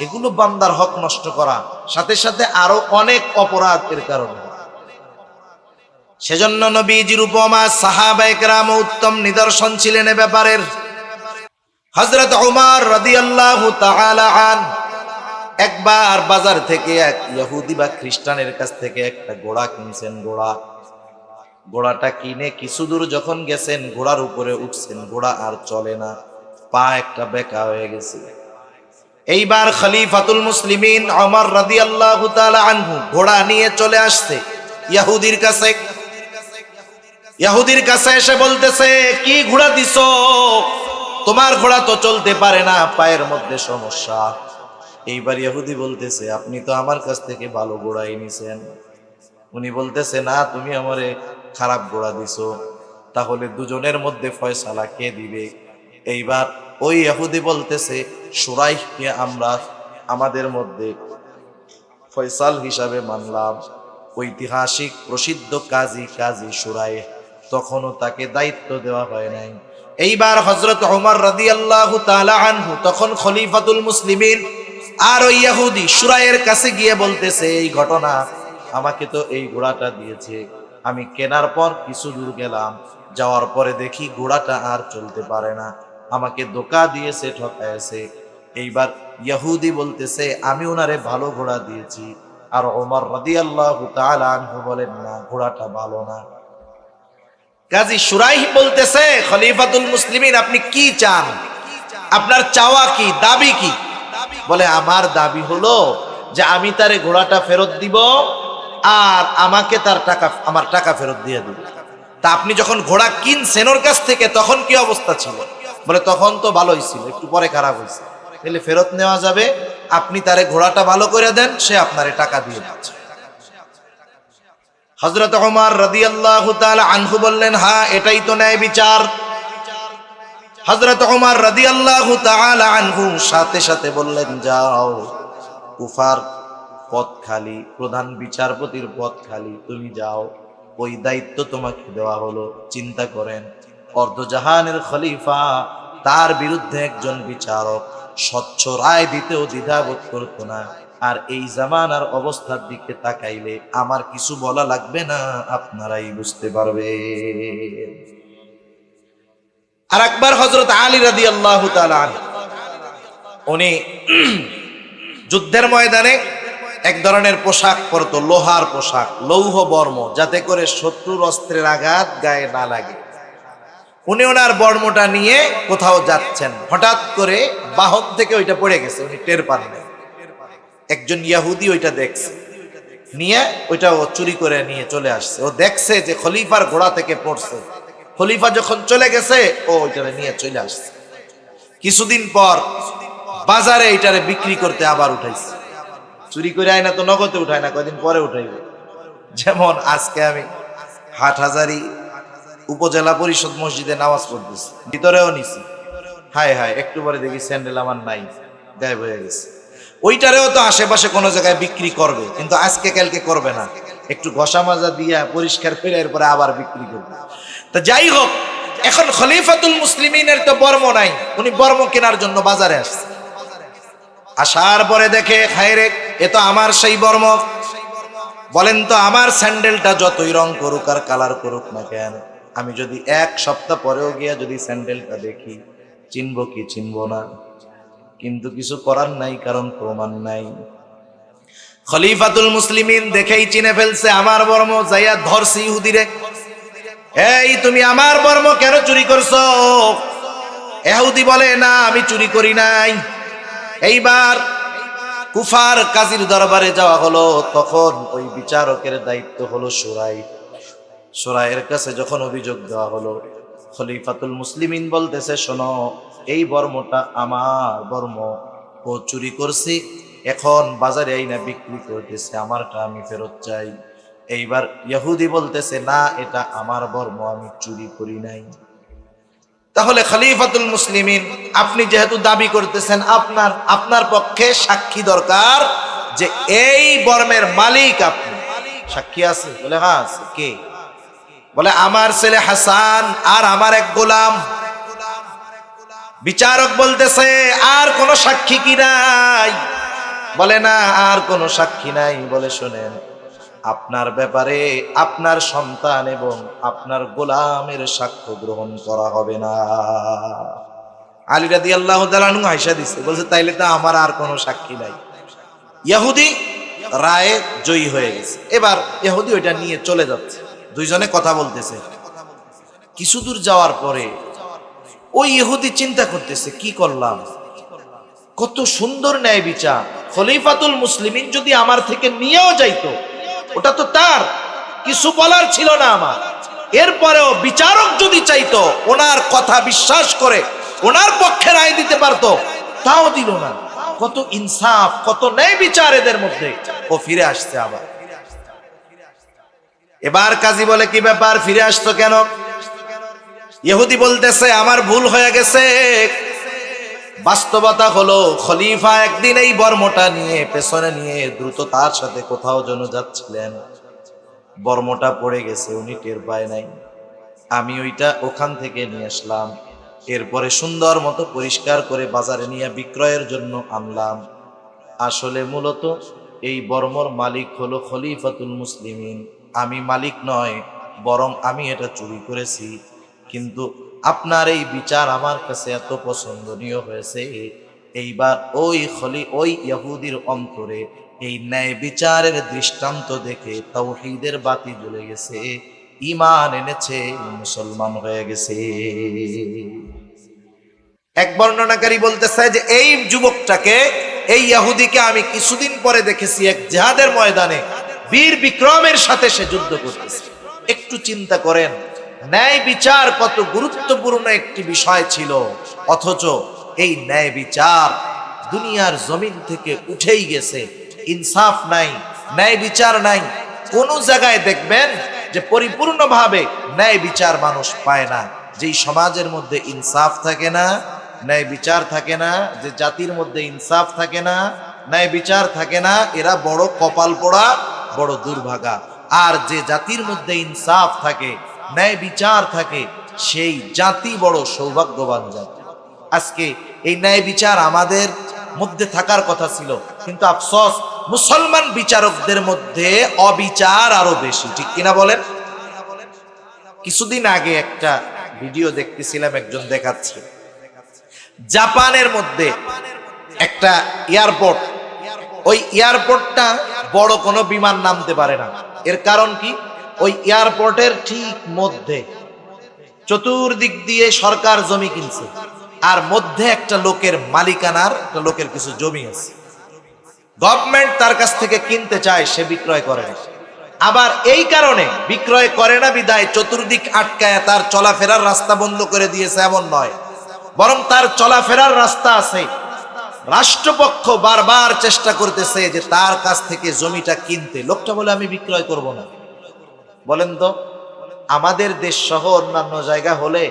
এগুলো বান্দার হক নষ্ট করা, সাথে সাথে আরো অনেক অপরাধের কারণে। সেজন্য নবীজির উপমা সাহাবায়ে কেরাম উত্তম নিদর্শন ছিলেন এ ব্যাপারের। হযরত ওমর রাদিয়াল্লাহু তাআলা আন একবার বাজার থেকে এক ইহুদি বা খ্রিস্টানের কাছ থেকে একটা ঘোড়া কিনছেন। ঘোড়াটা কিনে কিছু দূর যখন গেছেন, ঘোড়ার উপরে উঠছেন, ঘোড়া আর চলে না, পা একটা বেঁকা হয়ে গেছে। এইবার খলিফাতুল মুসলিমিন ওমর রাদিয়াল্লাহু তাআলা আনহু ঘোড়া নিয়ে চলে আসছে ইহুদির কাছে। ইহুদির কাছে এসে বলতেছে, কি ঘোড়া দিছো? তোমার ঘোড়া তো চলতে পারে না, পায়ের মধ্যে সমস্যা। এইবার ইহুদি বলতেছে, আপনি তো আমার কাছ থেকে ভালো ঘোড়া এনেছেন। উনি বলতেছে, না, তুমি আমারে খারাপ ঘোড়া দিছো। তাহলে দুজনের মধ্যে ফয়সালা কে দিবে? এইবার ওই ইহুদি বলতেছে, শুরাইহকে আমরা আমাদের মধ্যে ফয়সাল হিসাবে মানলাম। ঐতিহাসিক প্রসিদ্ধ কাজী শুরাইহ, তখনও তাকে দায়িত্ব দেওয়া হয় নাই। এইবার হযরত ওমর রাদিয়াল্লাহু তাআলা আনহু তখন খলিফাতুল মুসলিমিন, আর ওই ইহুদি শুরাইয়ের কাছে গিয়ে বলতেছে, এই ঘটনা, আমাকে তো এই ঘোড়াটা দিয়েছে, আমি কেনার পর কিছু দূর গেলাম, যাওয়ার পরে দেখি ঘোড়াটা আর চলতে পারে না, আমাকে ধোঁকা দিয়েছে, ঠকাইছে। এইবার ইহুদি বলতেছে, আমি ওনারে ভালো ঘোড়া দিয়েছি। আর ওমর রাদিয়াল্লাহু তাআলা আনহু বলেন, না, ঘোড়াটা ভালো না। কাজী শুরাইহ বলতেছে, খলিফাতুল মুসলিমিন, আপনি কি চান? আপনার চাওয়া কি, দাবি কি? বলে, আমার দাবি হলো যে আমি তারে ঘোড়াটা ফেরত দিব আর আমাকে তার টাকা, আমার টাকা ফেরত দিয়ে দিবে। তা আপনি যখন ঘোড়া কিনছেন ওর কাছ থেকে তখন কি অবস্থা ছিল? বলে, তখন তো ভালোই ছিল, একটু পরে খারাপ হয়েছে। তাহলে ফেরত নেওয়া যাবে? আপনি তারে ঘোড়াটা ভালো করে দেন, সে আপনারে টাকা দিয়ে দিচ্ছে। হযরত ওমর রাদিয়াল্লাহু তাআলা আনহু বললেন, হ্যাঁ এটাই তো ন্যায় বিচার। হযরত ওমর রাদিয়াল্লাহু তাআলা আনহু সাথে সাথে বললেন, যাও, কুফার পদ খালি, প্রধান বিচারপতির পদ খালি, তুমি যাও, ওই দায়িত্ব তোমাকে দেওয়া হলো। চিন্তা করেন, অর্ধজাহানের খলিফা, তার বিরুদ্ধে একজন বিচারক স্বচ্ছ রায় দিতেও দ্বিধাবোধ করতো না। আর এই জামানার অবস্থার দিকে তাকাইলে আমার কিছু বলা লাগবে না, আপনারাই বুঝতে পারবেন। আর একবার হযরত আলী রাদিয়াল্লাহু তাআলা আনহু, উনি যুদ্ধের ময়দানে এক ধরনের পোশাক পরতো, লোহার পোশাক, লৌহ বর্ম, যাতে করে শত্রুর অস্ত্রের আঘাত গায়ে না লাগে। উনি ওনার বর্মটা নিয়ে কোথাও যাচ্ছেন, হঠাৎ করে বাহন থেকে ওইটা পড়ে গেছে, উনি টের পান নাই। একজন ইহুদি ওইটা দেখছে, নিয়ে ওইটা ও চুরি করে নিয়ে চলে আসছে। ও দেখছে যে খলিফার ঘোড়া থেকে পড়ছে, খলিফা যখন চলে গেছে ও ওইটা নিয়ে চলে আসছে। কিছুদিন পর বাজারে এইটারে বিক্রি করতে আবার উঠাইছে। চুরি করে আয় না তো নগদে উঠায় না, কয়দিন পরে উঠাইবে। যেমন আজকে আমি হাটহাজারী উপজেলা পরিষদ মসজিদে নামাজ পড়তেছি, ভিতরেও নিছি, হায় হায় একটু পরে দেখি স্যান্ডেল আমার নাই, গায়েব হয়ে গেছে। ওইটারেও তো আশেপাশে কোনো জায়গায় বিক্রি করবে, কিন্তু আজকে কালকে করবে না, একটু ঘষা মাজা দিয়া পরিষ্কার করে এরপরে আবার বিক্রি করবে। তা যাই হোক, এখন খলিফাতুল মুসলিমিনের তো বর্ম নাই, উনি বর্ম কেনার জন্য বাজারে আসছে। আসার পরে দেখে, হায়রে, এ তো আমার সেই বর্ম। বলেন তো, আমার স্যান্ডেলটা যতই রং করুক আর কালার করুক না কেন, আমি যদি এক সপ্তাহ পরেও গিয়া যদি স্যান্ডেলটা দেখি, চিনবো কি চিনবো না? কিন্তু কিছু করার নাই, কারণ প্রমাণ নাই। খলিফাতুল মুসলিমিন দেখেই চিনে ফেলছে আমার বর্ম, যাইয়া ধরছি ইহুদিরে, এই তুমি আমার বর্ম কেন চুরি করছো? ইহুদি বলে, না আমি চুরি করি নাই। এইবার কুফার কাজীর দরবারে যাওয়া হলো, তখন ওই বিচারকের দায়িত্ব হলো সুরাই। সুরাইয়ের কাছে যখন অভিযোগ দেওয়া হলো, খলিফাতুল মুসলিমিন বলতেছে, শোনো, এই বর্মটা আমার বর্ম, ও চুরি করছি, এখন বাজারে আইনা বিক্রি করতেছে, আমারটা আমি ফেরত চাই। এইবার ইহুদি বলতেছে, না এটা আমার বর্ম, আমি চুরি করি নাই। তাহলে খলিফাতুল মুসলিমিন, আপনি যেহেতু দাবি করতেছেন, আপনার পক্ষে সাক্ষী দরকার যে এই বর্মের মালিক আপনি। সাক্ষী আছে? বলে হ্যাঁ আছে। কে? বলে আমার ছেলে হাসান আর আমার এক গোলাম। বিচারক বলতেছে, আর কোন সাক্ষী কি নাই? বলে না, আর কোন সাক্ষী নাই। বলে শোনেন, আপনার ব্যাপারে আপনার সন্তান এবং আপনার গোলামের সাক্ষ্য গ্রহণ করা হবে না। আলী রাদিয়াল্লাহু তাআলা আনহু আয়েশা দিছে, বলছে তাইলে তো আমার আর কোনো সাক্ষী নাই। ইহুদি রায়ে জয়ী হয়ে গেছে। এবার ইহুদি ওইটা নিয়ে চলে যাচ্ছে, দুইজনে কথা বলতেছে। কিছু দূর যাওয়ার পরে ওই ইহুদি চিন্তা করতেছে, কি করলাম, কত সুন্দর ন্যায় বিচার, খলিফাতুল মুসলিমিন যদি আমার থেকে নিয়েও যাইতো, ওটা তো তার, কিছু বলার ছিল না আমার। এরপরেও বিচারক যদি চাইতো, ওনার কথা বিশ্বাস করে ওনার পক্ষে রায় দিতে পারতো, তাও দিল না। কত ইনসাফ, কত ন্যায় বিচার এদের মধ্যে। ও ফিরে আসছে আবার। এবার কাজী বলে, কি ব্যাপার, ফিরে আসতো কেন? ইহুদি বলতেছে, আমার ভুল হয়ে গেছে। বাস্তবতা হলো, খলিফা একদিন এই বর্মটা নিয়ে পেছনে নিয়ে দ্রুত তার সাথে কোথাও যেন যাচ্ছিলেন, বর্মটা পড়ে গেছে, উনি টের পায় নাই। আমি ওইটা ওখান থেকে নিয়ে আসলাম, এরপরে সুন্দর মতো পরিষ্কার করে বাজারে নিয়ে বিক্রয়ের জন্য আনলাম। আসলে মূলত এই বর্মর মালিক হলো খলিফাতুল মুসলিমিন, আমি মালিক নয়, বরং আমি এটা চুরি করেছি। কিন্তু আপনার এই বিচার আমার কাছে এত পছন্দনীয় হয়েছে, এইবার ওই ইহুদির অন্তরে এই ন্যায় বিচারের দৃষ্টান্ত দেখে তাওহীদের বাতি জ্বলে গেছে, ঈমান এনেছে, মুসলমান হয়ে গেছে। এক বর্ণনাকারী বলতেছে যে এই যুবকটাকে, এই ইহুদিকে আমি কিছুদিন পরে দেখেছি এক জিহাদের ময়দানে বীর বিক্রমের সাথে সে যুদ্ধ করতেছে। একটু চিন্তা করেন, ন্যায় বিচার কত গুরুত্বপূর্ণ একটি বিষয় ছিল, অথচ এই ন্যায় বিচার দুনিয়ার জমিন থেকে উঠেই গেছে। ইনসাফ নাই, ন্যায় বিচার নাই। কোন জায়গায় দেখবেন যে পরিপূর্ণভাবে ন্যায় বিচার মানুষ পায় না। যেই সমাজের মধ্যে ইনসাফ থাকে না, ন্যায় বিচার থাকে না, যে জাতির মধ্যে ইনসাফ থাকে না, ন্যায় বিচার থাকে না, এরা বড় কপাল পোড়া, বড় দুর্ভাগা। আর যে জাতির মধ্যে ইনসাফ থাকে, ন্যায় বিচার থাকে, সেই জাতি বড় সৌভাগ্যবান জাতি। আজকে এই ন্যায় বিচার আমাদের মধ্যে থাকার কথা ছিল, কিন্তু আফসোস মুসলমান বিচারকদের মধ্যে অবিচার আরো বেশি। ঠিক কিনা বলেন? কিছুদিন আগে একটা ভিডিও দেখতেছিলাম, একজন দেখাচ্ছে জাপানের মধ্যে একটা এয়ারপোর্ট, ওই এয়ারপোর্টটা বড় কোনো বিমান নামতে পারে না। এর কারণ কি? ওই এয়ারপোর্টের ঠিক মধ্যে চতুর্দিক দিয়ে সরকার জমি কিনছে, আর মধ্যে একটা লোকের মালিকানার, একটা লোকের কিছু জমি আছে। গভর্নমেন্ট তার কাছ থেকে কিনতে চায়, সে বিক্রয় করে না। আবার এই কারণে বিক্রয় করে না বিদায় চতুর্দিক আটকায় তার চলাফেরার রাস্তা বন্ধ করে দিয়েছে এমন নয়, বরং তার চলাফেরার রাস্তা আছে। রাষ্ট্রপক্ষ বারবার চেষ্টা করতেছে যে তার কাছ থেকে জমিটা কিনতে। লোকটা বলে আমি বিক্রয় করব না। বলেন তো, আমাদের দেশ সহ অন্যান্য জায়গা হলে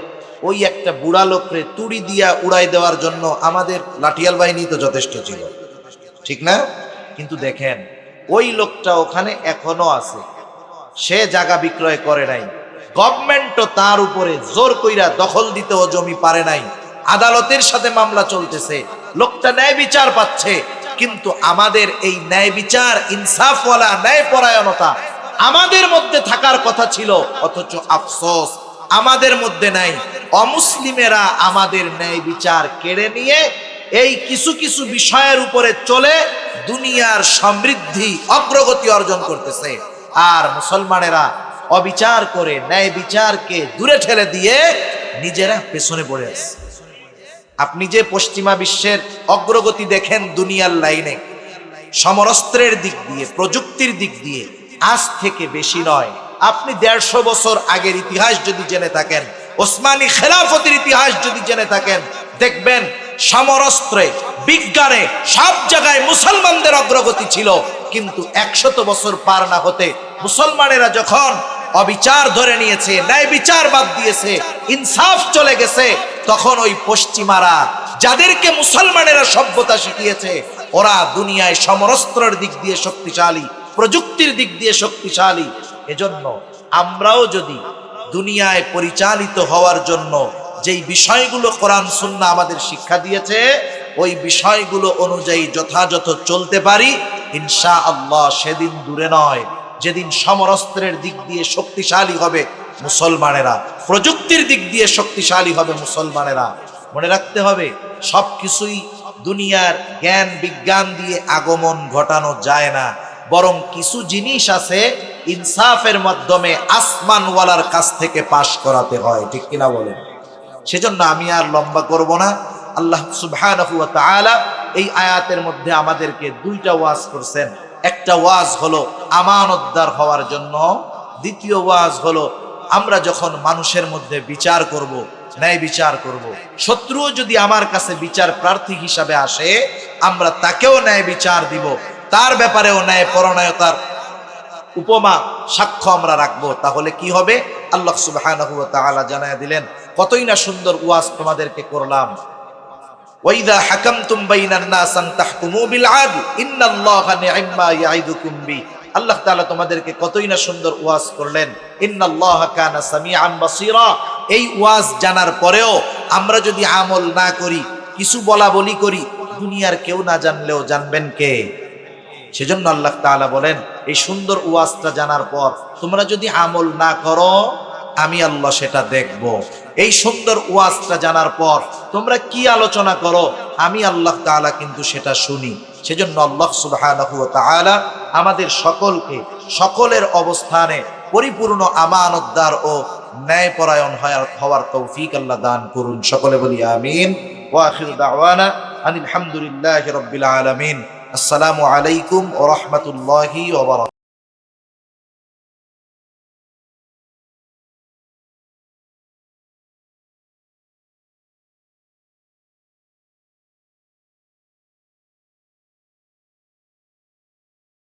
ওই একটা বুড়া লোকরে তুড়ি দিয়া উড়াই দেওয়ার জন্য আমাদের লাঠিয়াল বাহিনী তো যথেষ্ট ছিল, ঠিক না? কিন্তু দেখেন ওই লোকটা ওখানে এখনো আছে, সে জায়গা বিক্রয় করে নাই। গভর্নমেন্টও তার উপরে জোর কইরা দখল দিতেও জমি পারে নাই। আদালতের সাথে মামলা চলতেছে, লোকটা ন্যায় বিচার পাচ্ছে। কিন্তু আমাদের এই ন্যায় বিচার, ইনসাফওয়ালা ন্যায় পরায়ণতা আমাদের মধ্যে থাকার কথা ছিল, অথচ আফসোস আমাদের মধ্যে নাই। অমুসলিমেরা আমাদের ন্যায় বিচার কেড়ে নিয়ে এই কিছু কিছু বিষয়ের উপরে চলে দুনিয়ার সমৃদ্ধি, অগ্রগতি অর্জন করতেছে। আর মুসলমানেরা অবিচার করে ন্যায় বিচারকে দূরে ঠেলে দিয়ে নিজেরা পেছনে পড়ে আছে। আপনি যে পশ্চিমা বিশ্বের অগ্রগতি দেখেন দুনিয়ার লাইনে, সমরাস্ত্রের দিক দিয়ে, প্রযুক্তির দিক দিয়ে আজ থেকে বেশি নয়, আপনি 150 বছর আগের ইতিহাস যদি জেনে থাকেন, ওসমানী খেলাফতের ইতিহাস যদি জেনে থাকেন, দেখবেন সমরাস্ত্রে, বিজ্ঞানে সব জায়গায় মুসলমানদের অগ্রগতি ছিল। কিন্তু 100 বছর পার না হতে মুসলমানেরা যখন অবিচার ধরে নিয়েছে, ন্যায় বিচার বাদ দিয়েছে, ইনসাফ চলে গেছে, তখন ওই পশ্চিমারা যাদেরকে মুসলমানেরা সভ্যতা শিখিয়েছে, ওরা দুনিয়ায় সমরাস্ত্রের দিক দিয়ে শক্তিশালী, প্রযুক্তির দিক দিয়ে শক্তিশালী। এজন্য আমরাও যদি দুনিয়ায় পরিচালিত হওয়ার জন্য যেই বিষয়গুলো কোরআন সুন্নাহ আমাদের শিক্ষা দিয়েছে, ওই বিষয়গুলো অনুযায়ী যথাযথ চলতে পারি, ইনশাআল্লাহ সেদিন দূরে নয় যেদিন সমরাস্ত্রের দিক দিয়ে শক্তিশালী হবে মুসলমানেরা, প্রযুক্তির দিক দিয়ে শক্তিশালী হবে মুসলমানেরা। মনে রাখতে হবে, সবকিছুই দুনিয়ার জ্ঞান বিজ্ঞান দিয়ে আগমন ঘটানো যায় না, বরং কিছু জিনিস আছে ইনসাফের মাধ্যমে আসমানওয়ালার কাছ থেকে পাশ করাতে হয়। ঠিক কিনা বলেন? সেজন্য আমি আর লম্বা করব না। আল্লাহ সুবহানাহু ওয়া তাআলা এই আয়াতের মধ্যে আমাদেরকে দুইটা ওয়াজ করছেন। একটা ওয়াজ হলো আমানতদার হওয়ার জন্য, দ্বিতীয় ওয়াজ হলো আমরা যখন মানুষের মধ্যে বিচার করব, ন্যায় বিচার করব, শত্রুও যদি আমার কাছে বিচার প্রার্থী হিসাবে আসে, আমরা তাকেও ন্যায় বিচার দিব, তার ব্যাপারেও ন্যায় পরায়ণতার উপমা সাক্ষ্য আমরা রাখবো। তাহলে কি হবে? আল্লাহ সুবহানাহু ওয়া তাআলা জানায়া দিলেন, কতই না সুন্দর ওয়াজ তোমাদেরকে করলাম। ওয়াইদা হাকামতুম বাইনান নাস আন তাহকুমু বিল আদল ইন্নাল্লাহা নি'মা ইয়াইদুকুম বি। আল্লাহ তাআলা তোমাদেরকে কতই না সুন্দর ওয়াজ করলেন, ইন্নাল্লাহা কানা সামিআন বাসীরা। এই ওয়াজ জানার পরেও আমরা যদি আমল না করি, কিছু বলা বলি করি, দুনিয়ার কেউ না জানলেও জানবেন কে? সেজন্য আল্লাহ তাআলা বলেন, এই সুন্দর ওয়াজটা জানার পর তোমরা যদি আমল না করো, আমি আল্লাহ সেটা দেখব। এই সুন্দর ওয়াজটা জানার পর তোমরা কি আলোচনা করো, আমি আল্লাহ তাআলা কিন্তু সেটা শুনি। সেজন্য আল্লাহ সুবহানাহু ওয়া তাআলা আমাদের সকলকে সকলের অবস্থানে পরিপূর্ণ আমানতদার ও ন্যায়পরায়ণ হওয়ার তৌফিক আল্লাহ দান করুন। সকলে বলি আমিন। ওয়া আখিরু দাওয়ানা আনিল হামদুলিল্লাহি রাব্বিল আলামিন। আসসালামু আলাইকুম ওয়া রাহমাতুল্লাহি ওয়া বারাকাতুহু।